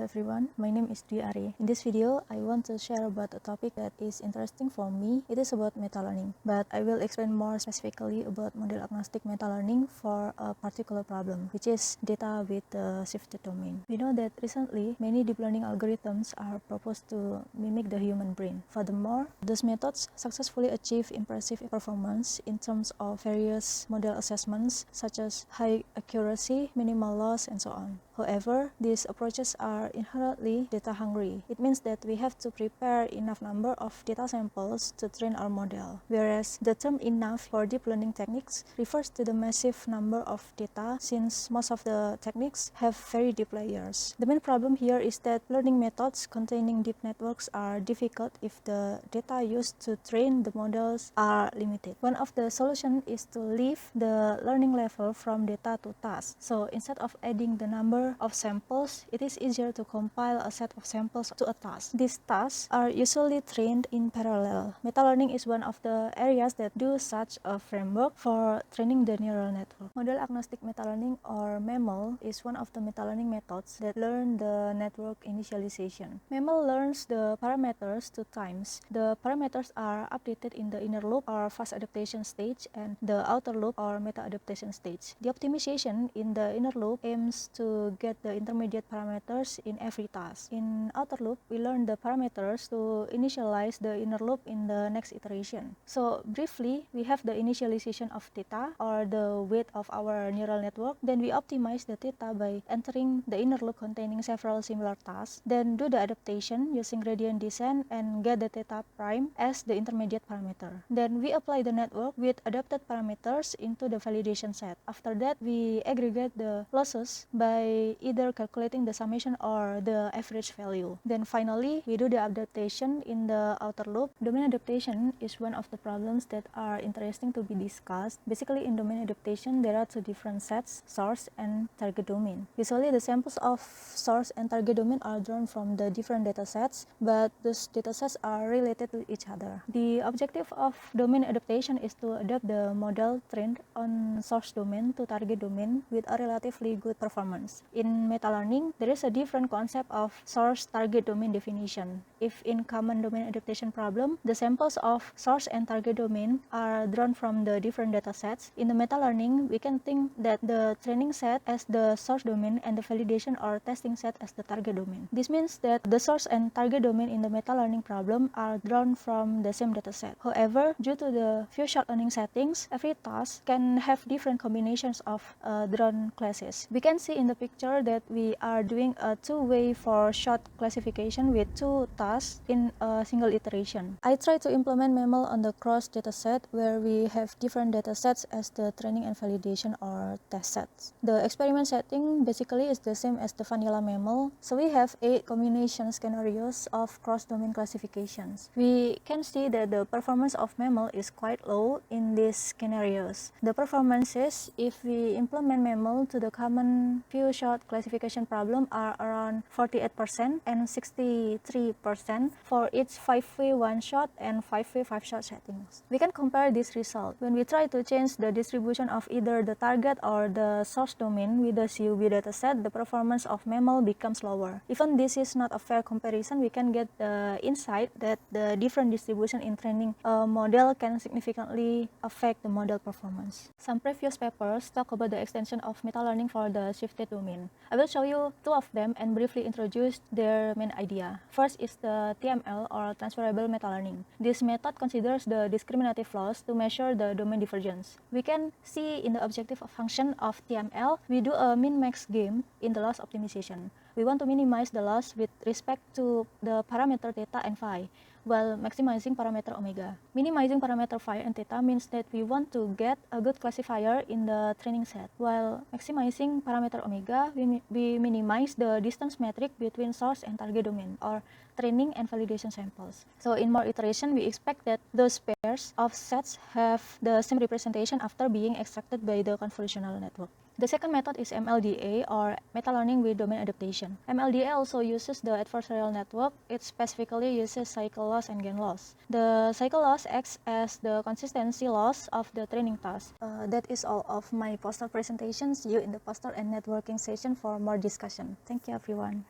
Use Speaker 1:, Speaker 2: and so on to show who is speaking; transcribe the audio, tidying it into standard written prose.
Speaker 1: everyone, my name is Dwi Ari. In this video, I want to share about a topic that is interesting for me. It is about meta-learning, but I will explain more specifically about model-agnostic meta-learning for a particular problem, which is data with the shifted domain. We know that recently, many deep learning algorithms are proposed to mimic the human brain. Furthermore, those methods successfully achieve impressive performance in terms of various model assessments, such as high accuracy, minimal loss, and so on. However, these approaches are inherently data hungry. It means that we have to prepare enough number of data samples to train our model, whereas the term enough for deep learning techniques refers to the massive number of data, since most of the techniques have very deep layers. The main problem here is that learning methods containing deep networks are difficult if the data used to train the models are limited. One of the solutions is to lift the learning level from data to task. So instead of adding the number of samples, it is easier to compile a set of samples to a task. These tasks are usually trained in parallel. Meta-learning is one of the areas that do such a framework for training the neural network. Model-agnostic meta-learning, or MAML, is one of the meta-learning methods that learn the network initialization. MAML learns the parameters two times. The parameters are updated in the inner loop or fast adaptation stage and the outer loop or meta-adaptation stage. The optimization in the inner loop aims to get the intermediate parameters in every task. In outer loop, we learn the parameters to initialize the inner loop in the next iteration. So briefly, we have the initialization of theta, or the weight of our neural network. Then we optimize the theta by entering the inner loop containing several similar tasks. Then do the adaptation using gradient descent and get the theta prime as the intermediate parameter. Then we apply the network with adapted parameters into the validation set. After that, we aggregate the losses by either calculating the summation or the average value. Then finally, we do the adaptation in the outer loop. Domain adaptation is one of the problems that are interesting to be discussed. Basically, in domain adaptation, there are two different sets, source and target domain. Usually, the samples of source and target domain are drawn from the different data sets, but those data sets are related to each other. The objective of domain adaptation is to adapt the model trained on source domain to target domain with a relatively good performance. In meta-learning, there is a different concept of source-target domain definition. If in common domain adaptation problem, the samples of source and target domain are drawn from the different data sets, in the meta-learning, we can think that the training set as the source domain and the validation or testing set as the target domain. This means that the source and target domain in the meta-learning problem are drawn from the same data set. However, due to the few-shot learning settings, every task can have different combinations of drawn classes. We can see in the picture that we are doing a two-way for shot classification with two tasks in a single iteration. I try to implement MAML on the cross dataset where we have different datasets as the training and validation or test sets. The experiment setting basically is the same as the vanilla MAML, so we have 8 combination scenarios of cross-domain classifications. We can see that the performance of MAML is quite low in these scenarios. The performances, if we implement MAML to the common few-shot classification problem, are around 48% and 63% for each 5-way one-shot and 5-way 5-shot settings. We can compare this result. When we try to change the distribution of either the target or the source domain with the CUB dataset, the performance of MAML becomes lower. Even this is not a fair comparison, we can get the insight that the different distribution in training a model can significantly affect the model performance. Some previous papers talk about the extension of meta-learning for the shifted domain. I will show you two of them and briefly introduce their main idea. First is the TML, or transferable meta-learning. This method considers the discriminative loss to measure the domain divergence. We can see in the objective function of TML, we do a min-max game in the loss optimization. We want to minimize the loss with respect to the parameter theta and phi, while maximizing parameter omega. Minimizing parameter phi and theta means that we want to get a good classifier in the training set, while maximizing parameter omega, we minimize the distance metric between source and target domain, or training and validation samples. So in more iteration, we expect that those pairs of sets have the same representation after being extracted by the convolutional network. The second method is MLDA, or meta-learning with domain adaptation. MLDA also uses the adversarial network. It specifically uses cycle loss and gain loss. The cycle loss acts as the consistency loss of the training task. That is all of my poster presentation. See you in the poster and networking session for more discussion. Thank you, everyone.